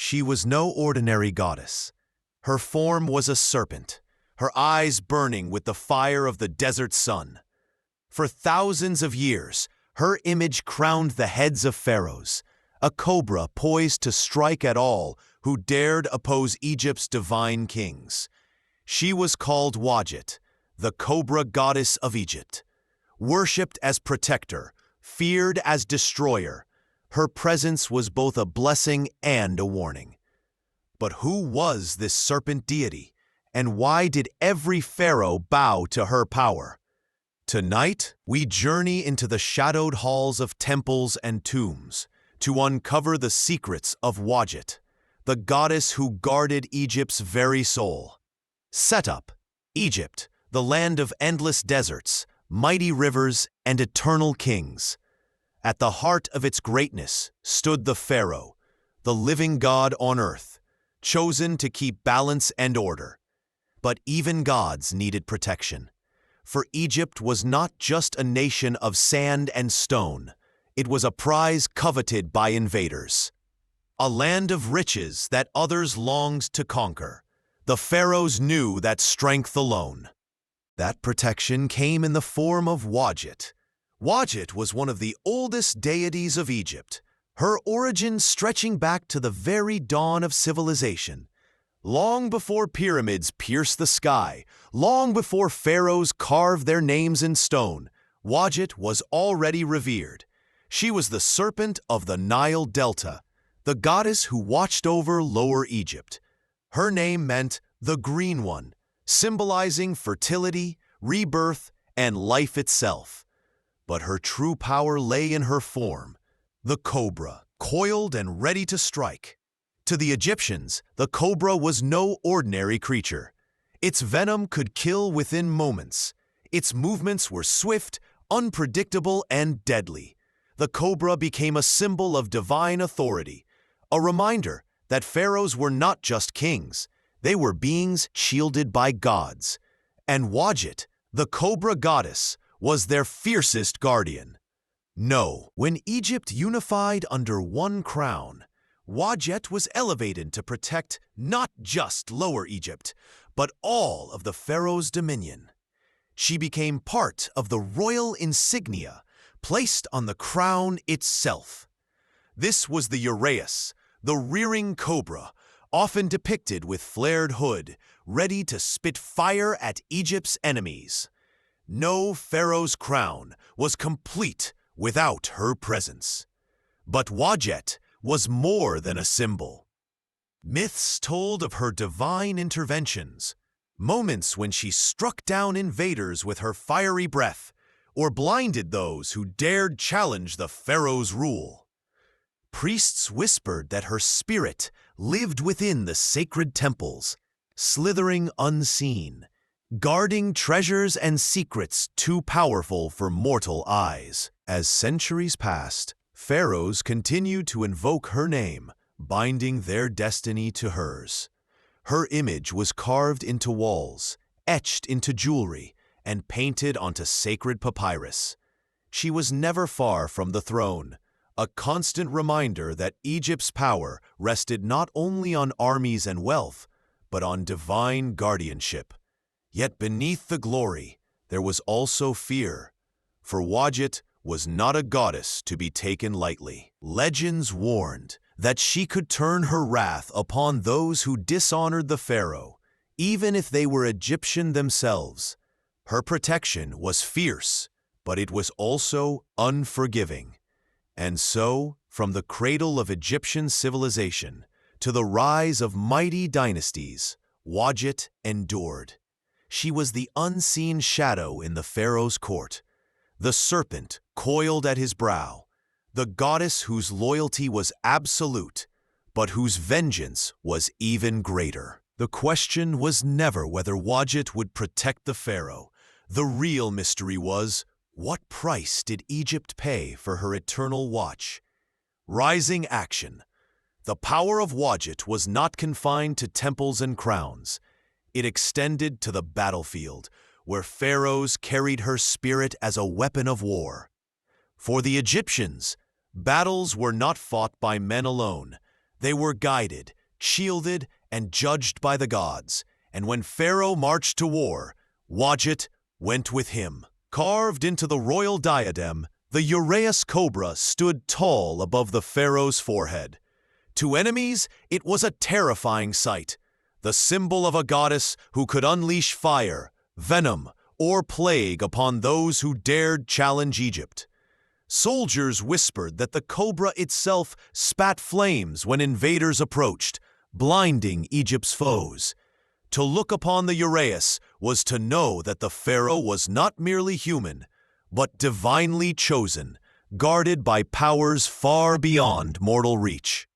She was no ordinary goddess. Her form was a serpent, her eyes burning with the fire of the desert sun. For thousands of years, her image crowned the heads of pharaohs, a cobra poised to strike at all who dared oppose Egypt's divine kings. She was called Wadjet, the cobra goddess of Egypt. Worshipped as protector, feared as destroyer, her presence was both a blessing and a warning. But who was this serpent deity, and why did every pharaoh bow to her power? Tonight, we journey into the shadowed halls of temples and tombs to uncover the secrets of Wadjet, the goddess who guarded Egypt's very soul. Setup: Egypt, the land of endless deserts, mighty rivers, and eternal kings. At the heart of its greatness stood the pharaoh, the living god on earth, chosen to keep balance and order. But even gods needed protection. For Egypt was not just a nation of sand and stone, it was a prize coveted by invaders. A land of riches that others longed to conquer. The pharaohs knew that strength alone. That protection came in the form of Wadjet. Wadjet was one of the oldest deities of Egypt, her origin stretching back to the very dawn of civilization. Long before pyramids pierced the sky, long before pharaohs carved their names in stone, Wadjet was already revered. She was the serpent of the Nile Delta, the goddess who watched over Lower Egypt. Her name meant the Green One, symbolizing fertility, rebirth, and life itself. But her true power lay in her form, the cobra, coiled and ready to strike. To the Egyptians, the cobra was no ordinary creature. Its venom could kill within moments. Its movements were swift, unpredictable, and deadly. The cobra became a symbol of divine authority, a reminder that pharaohs were not just kings, they were beings shielded by gods. And Wadjet, the cobra goddess, was their fiercest guardian. No, when Egypt unified under one crown, Wadjet was elevated to protect not just Lower Egypt, but all of the pharaoh's dominion. She became part of the royal insignia placed on the crown itself. This was the uraeus, the rearing cobra, often depicted with flared hood, ready to spit fire at Egypt's enemies. No pharaoh's crown was complete without her presence. But Wadjet was more than a symbol. Myths told of her divine interventions, moments when she struck down invaders with her fiery breath, or blinded those who dared challenge the pharaoh's rule. Priests whispered that her spirit lived within the sacred temples, slithering unseen, guarding treasures and secrets too powerful for mortal eyes. As centuries passed, pharaohs continued to invoke her name, binding their destiny to hers. Her image was carved into walls, etched into jewelry, and painted onto sacred papyrus. She was never far from the throne, a constant reminder that Egypt's power rested not only on armies and wealth, but on divine guardianship. Yet beneath the glory, there was also fear, for Wadjet was not a goddess to be taken lightly. Legends warned that she could turn her wrath upon those who dishonored the pharaoh, even if they were Egyptian themselves. Her protection was fierce, but it was also unforgiving. And so, from the cradle of Egyptian civilization to the rise of mighty dynasties, Wadjet endured. She was the unseen shadow in the pharaoh's court, the serpent coiled at his brow, the goddess whose loyalty was absolute, but whose vengeance was even greater. The question was never whether Wadjet would protect the pharaoh. The real mystery was, what price did Egypt pay for her eternal watch? Rising action. The power of Wadjet was not confined to temples and crowns. It extended to the battlefield, where pharaohs carried her spirit as a weapon of war. For the Egyptians, battles were not fought by men alone. They were guided, shielded and judged by the gods, and when Pharaoh marched to war, Wadjet went with him. Carved into the royal diadem, the uraeus cobra stood tall above the pharaoh's forehead. To enemies, it was a terrifying sight, the symbol of a goddess who could unleash fire, venom, or plague upon those who dared challenge Egypt. Soldiers whispered that the cobra itself spat flames when invaders approached, blinding Egypt's foes. To look upon the uraeus was to know that the pharaoh was not merely human, but divinely chosen, guarded by powers far beyond mortal reach.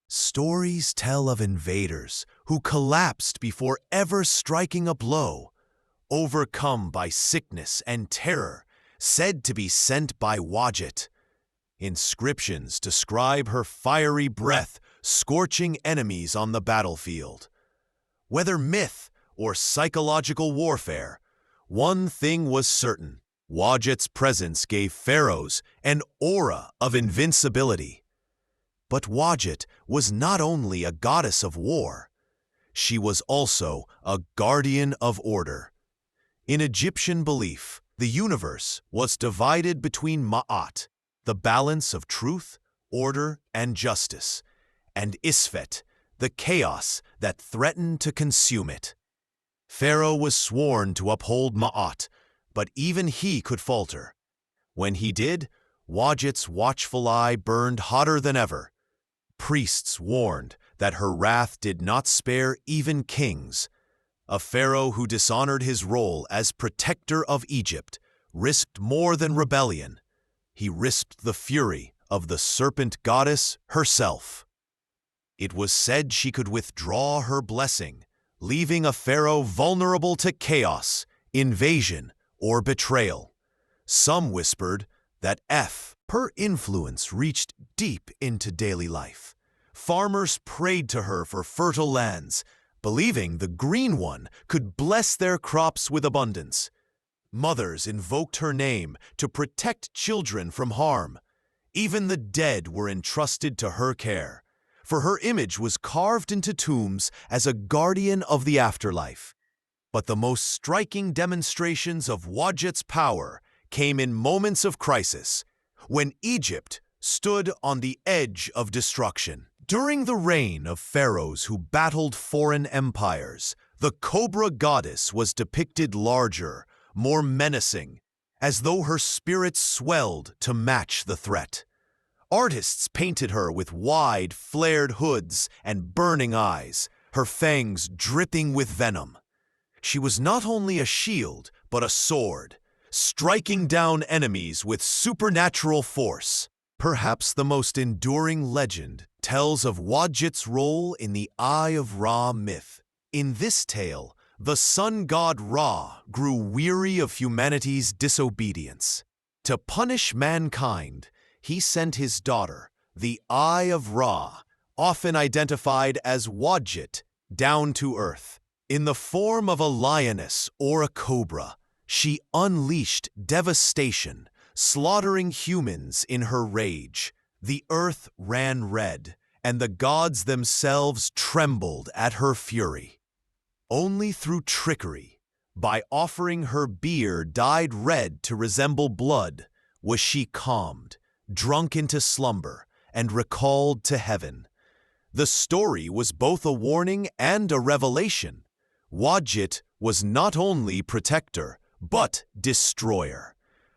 Stories tell of invaders who collapsed before ever striking a blow, overcome by sickness and terror, said to be sent by Wadjet. Inscriptions describe her fiery breath scorching enemies on the battlefield. Whether myth or psychological warfare, one thing was certain: Wadjet's presence gave pharaohs an aura of invincibility. But Wadjet was not only a goddess of war, she was also a guardian of order. In Egyptian belief, the universe was divided between Ma'at, the balance of truth, order, and justice, and Isfet, the chaos that threatened to consume it. Pharaoh was sworn to uphold Ma'at, but even he could falter. When he did, Wadjet's watchful eye burned hotter than ever. Priests warned that her wrath did not spare even kings. A pharaoh who dishonored his role as protector of Egypt risked more than rebellion. He risked the fury of the serpent goddess herself. It was said she could withdraw her blessing, leaving a pharaoh vulnerable to chaos, invasion, or betrayal. Some whispered that her influence reached deep into daily life. Farmers prayed to her for fertile lands, believing the Green One could bless their crops with abundance. Mothers invoked her name to protect children from harm. Even the dead were entrusted to her care, for her image was carved into tombs as a guardian of the afterlife. But the most striking demonstrations of Wadjet's power came in moments of crisis, when Egypt stood on the edge of destruction. During the reign of pharaohs who battled foreign empires, the Cobra goddess was depicted larger, more menacing, as though her spirit swelled to match the threat. Artists painted her with wide, flared hoods and burning eyes, her fangs dripping with venom. She was not only a shield, but a sword, striking down enemies with supernatural force. Perhaps the most enduring legend tells of Wadjet's role in the Eye of Ra myth. In this tale, the sun god Ra grew weary of humanity's disobedience. To punish mankind, he sent his daughter, the Eye of Ra, often identified as Wadjet, down to earth. In the form of a lioness or a cobra, she unleashed devastation, slaughtering humans in her rage. The earth ran red, and the gods themselves trembled at her fury. Only through trickery, by offering her beer dyed red to resemble blood, was she calmed, drunk into slumber, and recalled to heaven. The story was both a warning and a revelation. Wadjet was not only protector, but destroyer.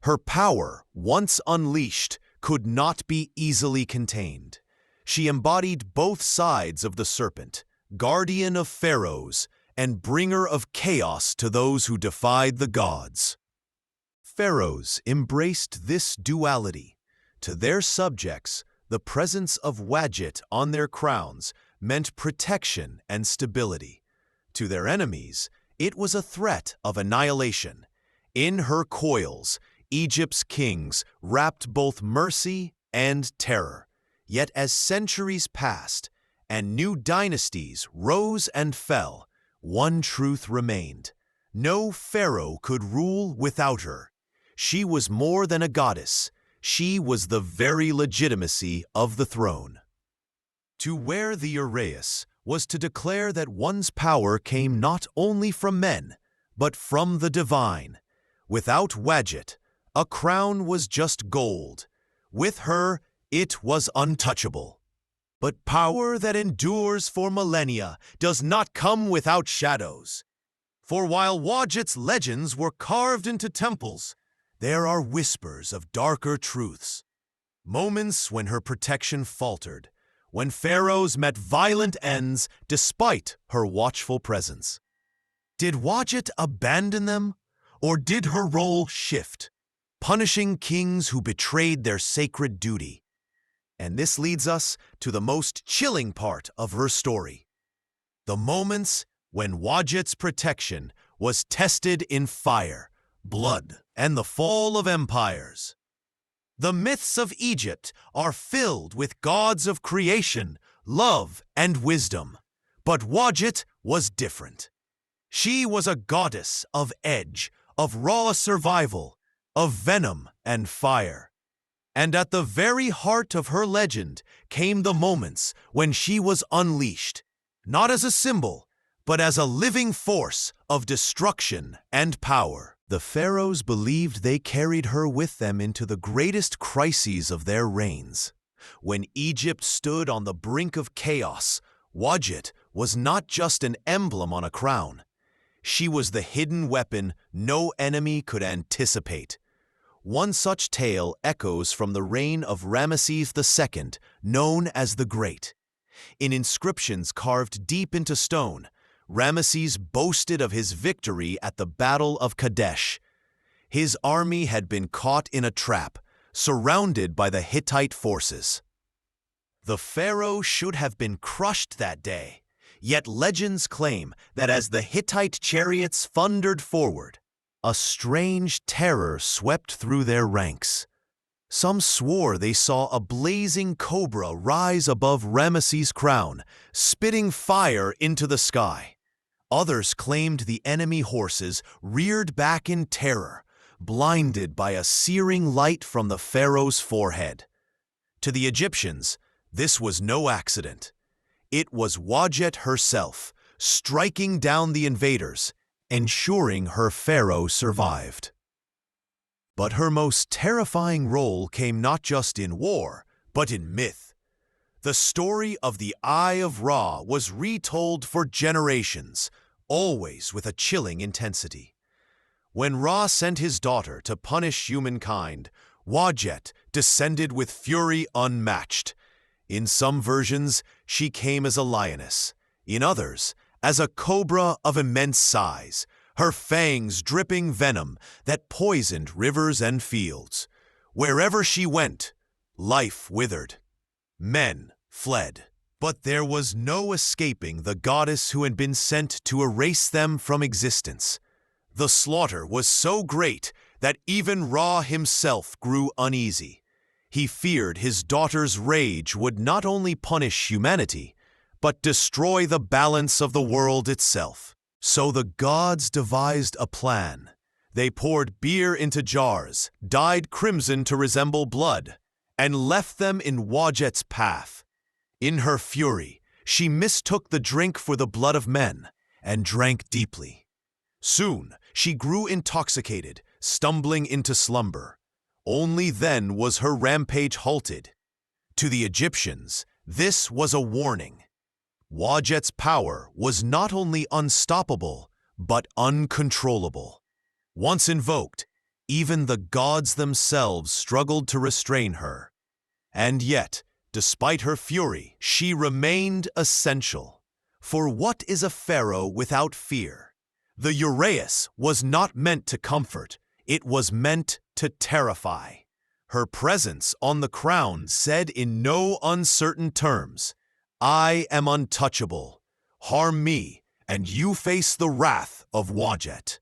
Her power, once unleashed, could not be easily contained. She embodied both sides of the serpent, guardian of pharaohs, and bringer of chaos to those who defied the gods. Pharaohs embraced this duality. To their subjects, the presence of Wadjet on their crowns meant protection and stability. To their enemies, it was a threat of annihilation. In her coils, Egypt's kings wrapped both mercy and terror. Yet as centuries passed and new dynasties rose and fell, one truth remained: no pharaoh could rule without her. She was more than a goddess. She was the very legitimacy of the throne. To wear the uraeus was to declare that one's power came not only from men, but from the divine. Without Wadjet, a crown was just gold. With her, it was untouchable. But power that endures for millennia does not come without shadows. For while Wadjet's legends were carved into temples, there are whispers of darker truths. Moments when her protection faltered, when pharaohs met violent ends despite her watchful presence. Did Wadjet abandon them, or did her role shift, punishing kings who betrayed their sacred duty? And this leads us to the most chilling part of her story. The moments when Wadjet's protection was tested in fire, blood, and the fall of empires. The myths of Egypt are filled with gods of creation, love, and wisdom. But Wadjet was different. She was a goddess of edge, of raw survival, of venom and fire. And at the very heart of her legend came the moments when she was unleashed, not as a symbol, but as a living force of destruction and power. The pharaohs believed they carried her with them into the greatest crises of their reigns. When Egypt stood on the brink of chaos, Wadjet was not just an emblem on a crown. She was the hidden weapon no enemy could anticipate. One such tale echoes from the reign of Ramesses II, known as the Great. In inscriptions carved deep into stone, Ramesses boasted of his victory at the Battle of Kadesh. His army had been caught in a trap, surrounded by the Hittite forces. The pharaoh should have been crushed that day, yet legends claim that as the Hittite chariots thundered forward, a strange terror swept through their ranks. Some swore they saw a blazing cobra rise above Ramesses' crown, spitting fire into the sky. Others claimed the enemy horses reared back in terror, blinded by a searing light from the pharaoh's forehead. To the Egyptians, this was no accident. It was Wadjet herself, striking down the invaders, ensuring her pharaoh survived. But her most terrifying role came not just in war, but in myth. The story of the Eye of Ra was retold for generations, always with a chilling intensity. When Ra sent his daughter to punish humankind, Wadjet descended with fury unmatched. In some versions, she came as a lioness. In others, as a cobra of immense size, her fangs dripping venom that poisoned rivers and fields. Wherever she went, life withered. Men fled. But there was no escaping the goddess who had been sent to erase them from existence. The slaughter was so great that even Ra himself grew uneasy. He feared his daughter's rage would not only punish humanity, but destroy the balance of the world itself. So the gods devised a plan. They poured beer into jars, dyed crimson to resemble blood, and left them in Wadjet's path. In her fury, she mistook the drink for the blood of men and drank deeply. Soon, she grew intoxicated, stumbling into slumber. Only then was her rampage halted. To the Egyptians, this was a warning. Wadjet's power was not only unstoppable, but uncontrollable. Once invoked, even the gods themselves struggled to restrain her. And yet, despite her fury, she remained essential. For what is a pharaoh without fear? The uraeus was not meant to comfort, it was meant to terrify. Her presence on the crown said in no uncertain terms, "I am untouchable. Harm me, and you face the wrath of Wadjet."